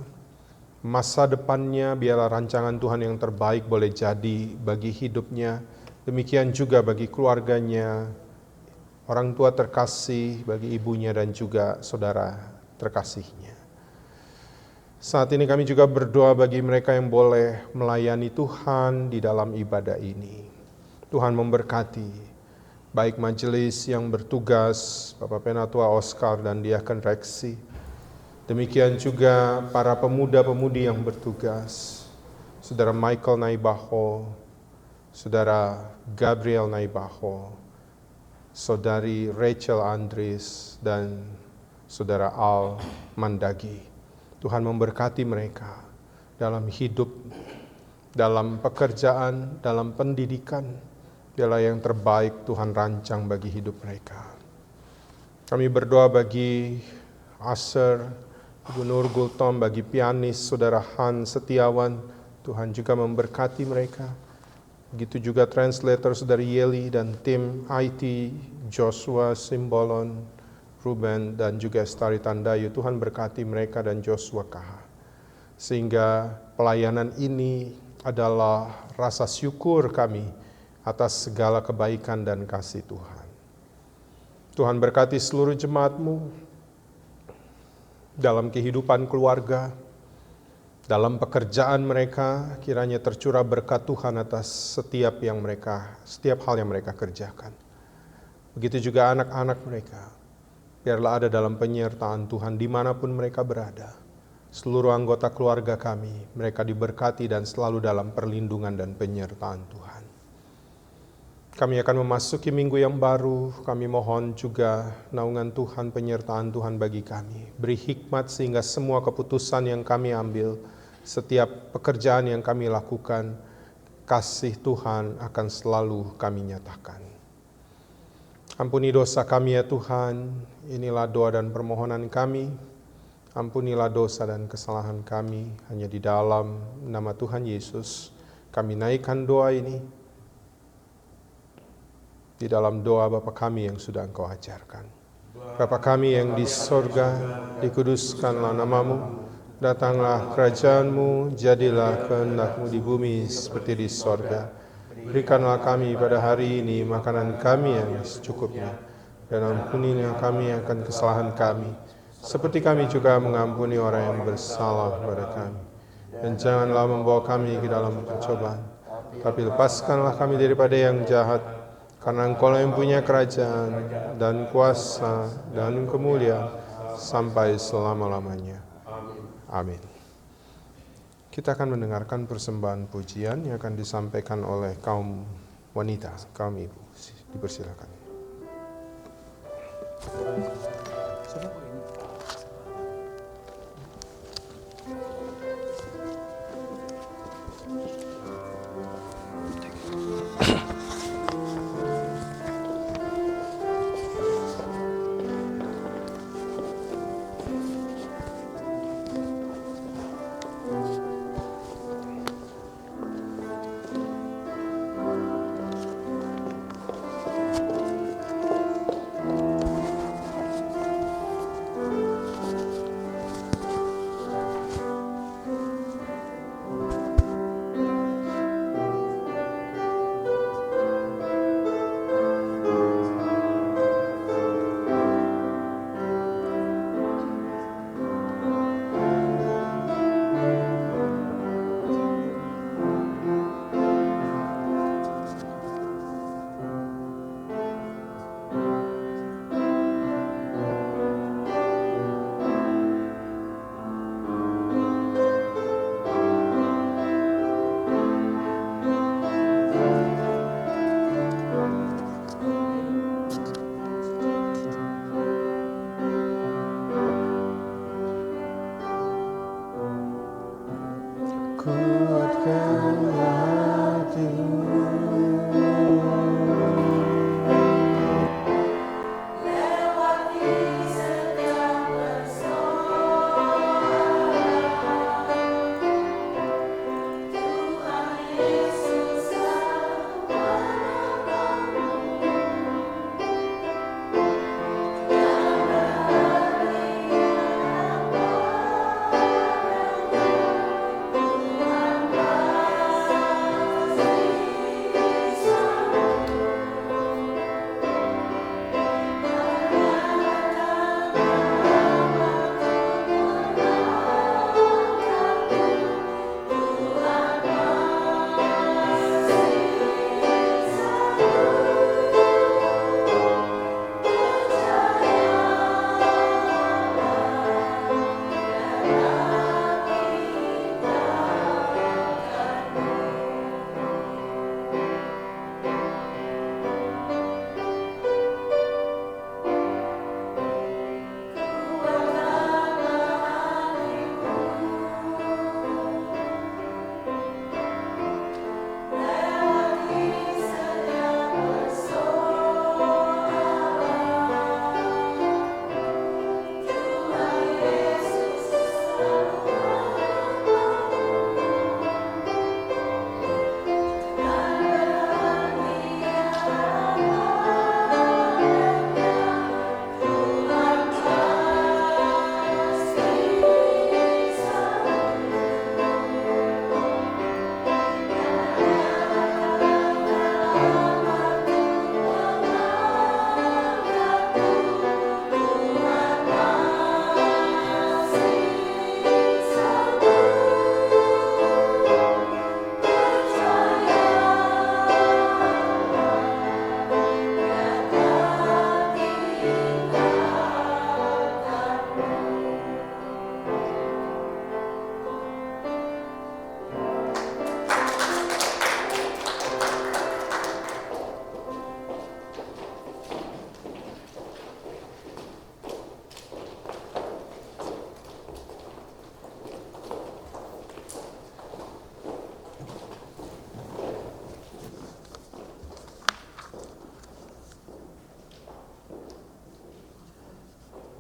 masa depannya, biarlah rancangan Tuhan yang terbaik boleh jadi bagi hidupnya. Demikian juga bagi keluarganya, orang tua terkasih, bagi ibunya dan juga saudara terkasihnya. Saat ini kami juga berdoa bagi mereka yang boleh melayani Tuhan di dalam ibadah ini. Tuhan memberkati baik majelis yang bertugas, Bapak Penatua Oscar dan Diaken Reksi. Demikian juga para pemuda-pemudi yang bertugas, Saudara Michael Naibaho, Saudara Gabriel Naibaho, Saudari Rachel Andres, dan Saudara Al Mandagi. Tuhan memberkati mereka dalam hidup, dalam pekerjaan, dalam pendidikan. Biarlah yang terbaik Tuhan rancang bagi hidup mereka. Kami berdoa bagi Aser, Ibu Nurgul Tom, bagi pianis Saudara Han Setiawan. Tuhan juga memberkati mereka. Begitu juga translator Saudari Yeli dan tim IT Joshua Simbolon, Ruben dan juga Estari Tandayu. Tuhan berkati mereka dan Joshua Kaha. Sehingga pelayanan ini adalah rasa syukur kami atas segala kebaikan dan kasih Tuhan. Tuhan berkati seluruh jemaat-Mu dalam kehidupan keluarga, dalam pekerjaan mereka, kiranya tercurah berkat Tuhan atas setiap hal yang mereka kerjakan. Begitu juga anak-anak mereka, biarlah ada dalam penyertaan Tuhan dimanapun mereka berada. Seluruh anggota keluarga kami, mereka diberkati dan selalu dalam perlindungan dan penyertaan Tuhan. Kami akan memasuki minggu yang baru, kami mohon juga naungan Tuhan, penyertaan Tuhan bagi kami. Beri hikmat sehingga semua keputusan yang kami ambil, setiap pekerjaan yang kami lakukan, kasih Tuhan akan selalu kami nyatakan. Ampuni dosa kami ya Tuhan, inilah doa dan permohonan kami. Ampunilah dosa dan kesalahan kami, hanya di dalam nama Tuhan Yesus kami naikkan doa ini. Di dalam doa Bapa kami yang sudah Engkau ajarkan. Bapa kami yang di sorga, dikuduskanlah namamu, datanglah kerajaan-Mu, jadilah kehendak-Mu di bumi seperti di sorga. Berikanlah kami pada hari ini makanan kami yang secukupnya, dan ampunilah kami akan kesalahan kami, seperti kami juga mengampuni orang yang bersalah kepada kami. Dan janganlah membawa kami ke dalam percobaan, tapi lepaskanlah kami daripada yang jahat, karena Engkau yang punya kerajaan dan kuasa dan kemuliaan sampai selama-lamanya. Amin. Kita akan mendengarkan persembahan pujian yang akan disampaikan oleh kaum wanita, kaum ibu. Dipersilakan.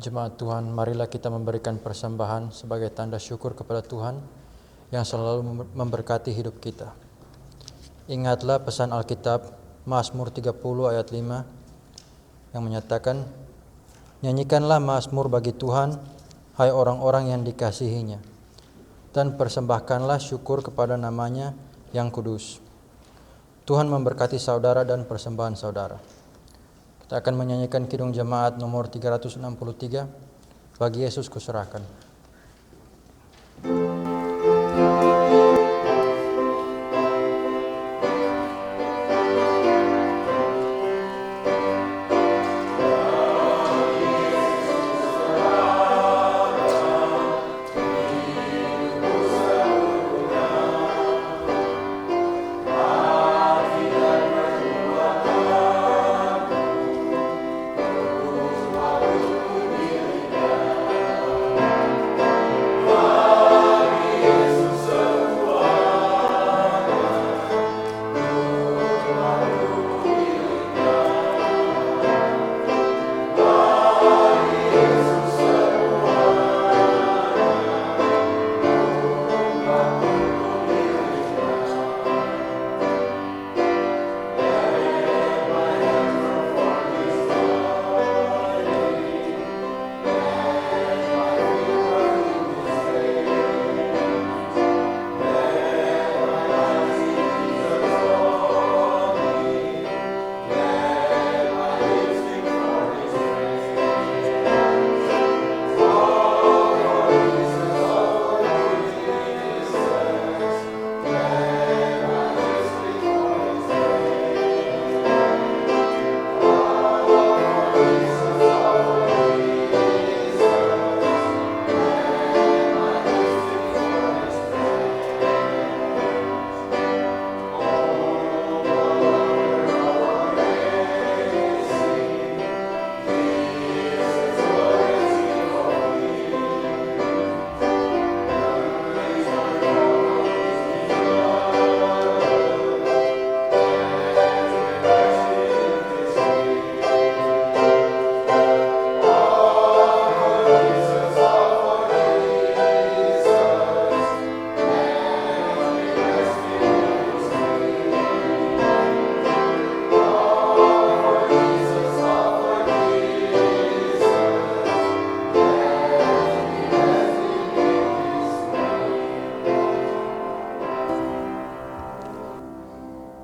Jemaat Tuhan, marilah kita memberikan persembahan sebagai tanda syukur kepada Tuhan yang selalu memberkati hidup kita. Ingatlah pesan Alkitab, Mazmur 30 ayat 5 yang menyatakan, nyanyikanlah Mazmur bagi Tuhan, hai orang-orang yang dikasihinya, dan persembahkanlah syukur kepada namanya yang kudus. Tuhan memberkati saudara dan persembahan saudara. Kita akan menyanyikan kidung jemaat nomor 363, bagi Yesus kuserahkan.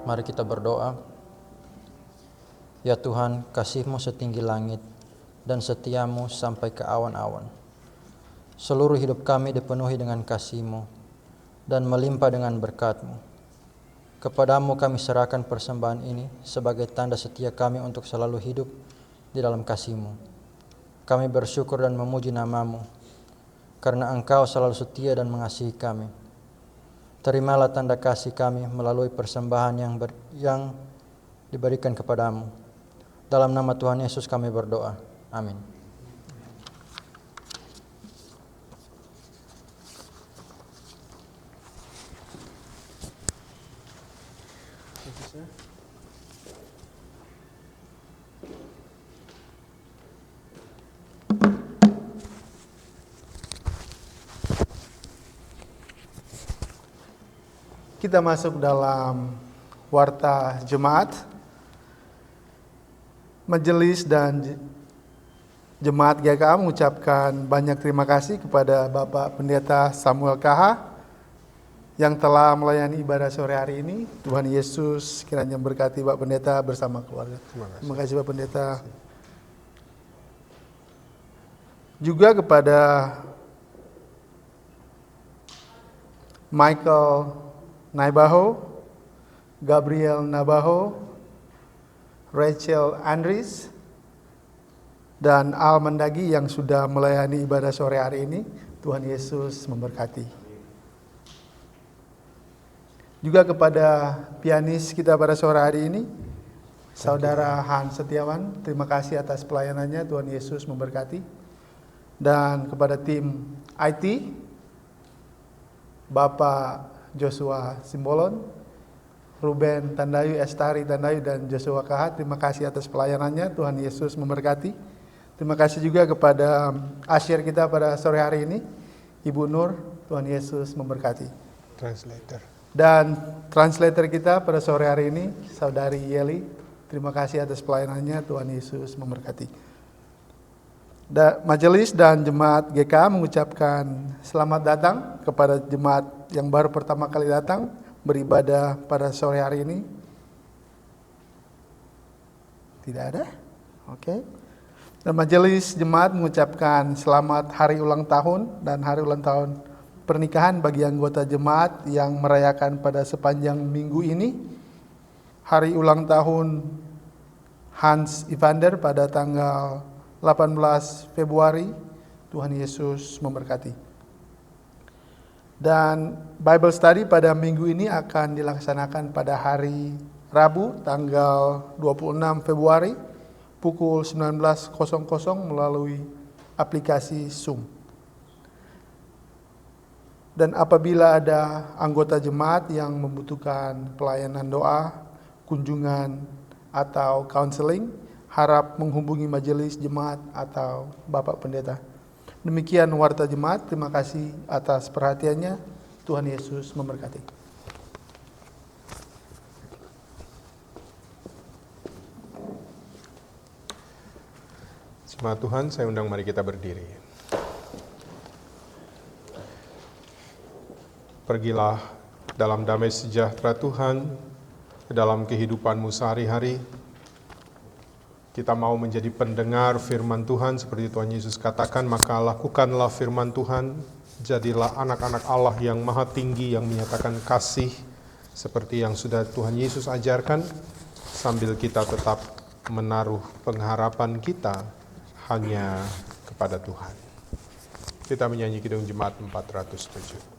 Mari kita berdoa. Ya Tuhan, kasih-Mu setinggi langit dan setia-Mu sampai ke awan-awan. Seluruh hidup kami dipenuhi dengan kasih-Mu dan melimpah dengan berkat-Mu. Kepadamu kami serahkan persembahan ini sebagai tanda setia kami untuk selalu hidup di dalam kasih-Mu. Kami bersyukur dan memuji nama-Mu, karena Engkau selalu setia dan mengasihi kami. Terimalah tanda kasih kami melalui persembahan yang diberikan kepadamu. Dalam nama Tuhan Yesus kami berdoa. Amin. Kita masuk dalam warta jemaat. Majelis dan jemaat GKA mengucapkan banyak terima kasih kepada Bapak Pendeta Samuel KH yang telah melayani ibadah sore hari ini. Tuhan Yesus kiranya berkati Bapak Pendeta bersama keluarga. Terima kasih Bapak Pendeta. Juga kepada Michael Naibaho, Gabriel Nabaho, Rachel Andries, dan Al Mendagi yang sudah melayani ibadah sore hari ini. Tuhan Yesus memberkati. Juga kepada pianis kita pada sore hari ini, Saudara Hans Setiawan, terima kasih atas pelayanannya. Tuhan Yesus memberkati. Dan kepada tim IT, Bapak Joshua Simbolon, Ruben Tandayu, Estari Tandayu, dan Joshua Kahat, terima kasih atas pelayanannya. Tuhan Yesus memberkati. Terima kasih juga kepada asyir kita pada sore hari ini, Ibu Nur. Tuhan Yesus memberkati. Translator. Dan translator kita pada sore hari ini, Saudari Yeli. Terima kasih atas pelayanannya. Tuhan Yesus memberkati. Majelis dan Jemaat GK mengucapkan selamat datang kepada jemaat yang baru pertama kali datang beribadah pada sore hari ini. Tidak ada? Oke. Dan Majelis Jemaat mengucapkan selamat hari ulang tahun dan hari ulang tahun pernikahan bagi anggota jemaat yang merayakan pada sepanjang minggu ini. Hari ulang tahun Hans Evander pada tanggal 18 Februari. Tuhan Yesus memberkati. Dan Bible study pada minggu ini akan dilaksanakan pada hari Rabu tanggal 26 Februari pukul 19.00 melalui aplikasi Zoom. Dan apabila ada anggota jemaat yang membutuhkan pelayanan doa, kunjungan, atau counseling, harap menghubungi majelis jemaat atau Bapak Pendeta. Demikian warta jemaat, terima kasih atas perhatiannya. Tuhan Yesus memberkati. Jemaat Tuhan, saya undang mari kita berdiri. Pergilah dalam damai sejahtera Tuhan, ke dalam kehidupanmu sehari-hari. Kita mau menjadi pendengar firman Tuhan seperti Tuhan Yesus katakan, maka lakukanlah firman Tuhan, jadilah anak-anak Allah yang maha tinggi, yang menyatakan kasih, seperti yang sudah Tuhan Yesus ajarkan, sambil kita tetap menaruh pengharapan kita hanya kepada Tuhan. Kita menyanyi Kidung Jemaat 407.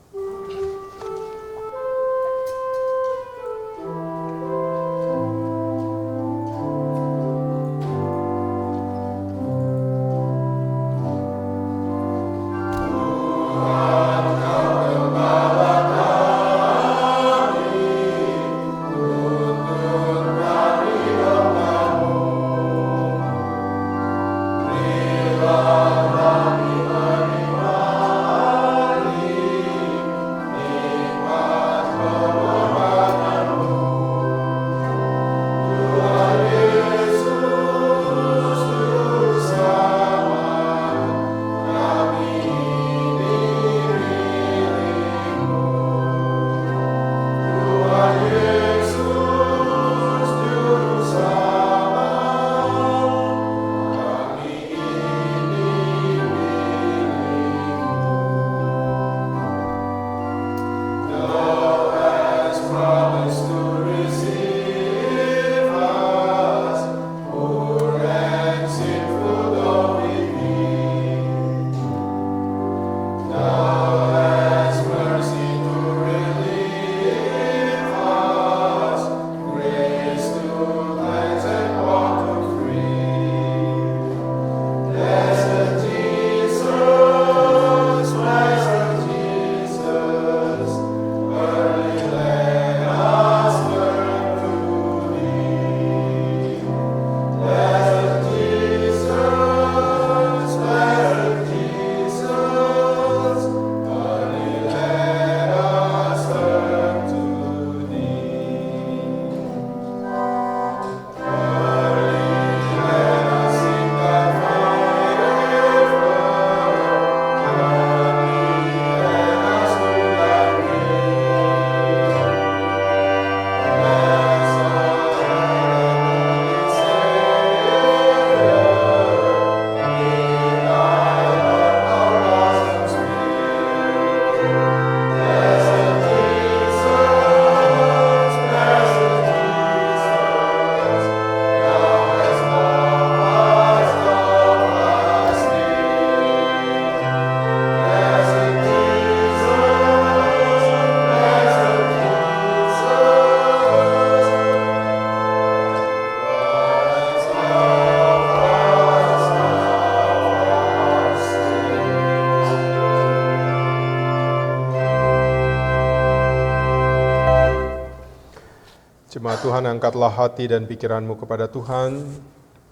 Jemaat Tuhan, angkatlah hati dan pikiranmu kepada Tuhan.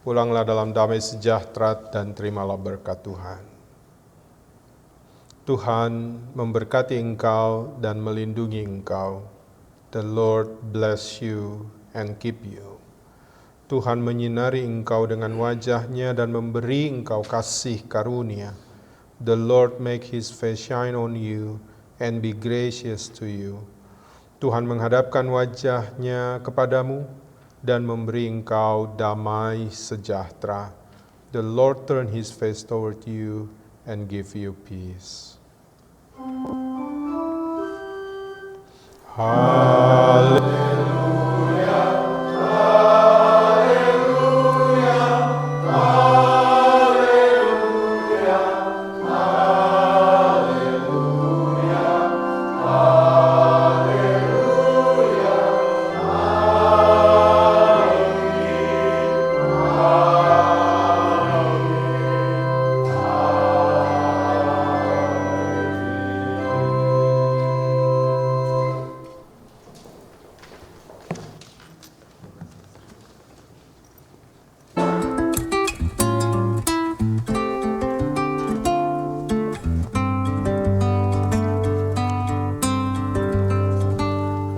Pulanglah dalam damai sejahtera dan terimalah berkat Tuhan. Tuhan memberkati engkau dan melindungi engkau. The Lord bless you and keep you. Tuhan menyinari engkau dengan wajah-Nya dan memberi engkau kasih karunia. The Lord make His face shine on you and be gracious to you. Tuhan menghadapkan wajah-Nya kepadamu dan memberi engkau damai sejahtera. The Lord turn His face toward you and give you peace.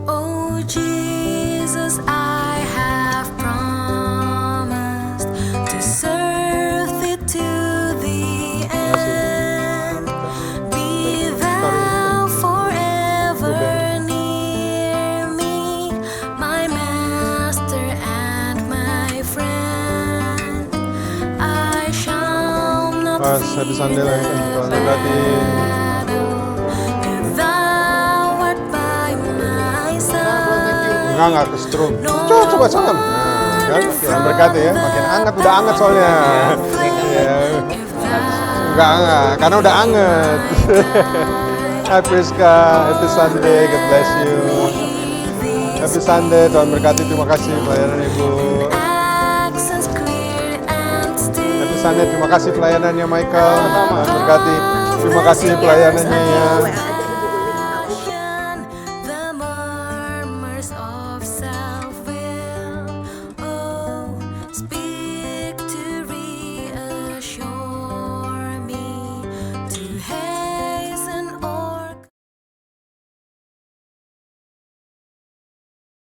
Oh Jesus, I have promised to serve Thee to the end. Be Thou forever near me, my Master and my friend. I shall not Pas fear habis sandal yang Tuhan berkati. if Thou art by my side. Enggak kesetrum. Coba salam. Nah, kan? Tuhan berkati ya. Makin anget, udah anget soalnya. Ya. Enggak, karena udah anget. Hai Priska, happy Sunday, God bless you. Happy Sunday, Tuhan berkati, terima kasih pelayanan Ibu. Accents clear and still. Happy Sunday, terima kasih pelayanannya Michael. Tuhan berkati, terima kasih pelayanannya ya.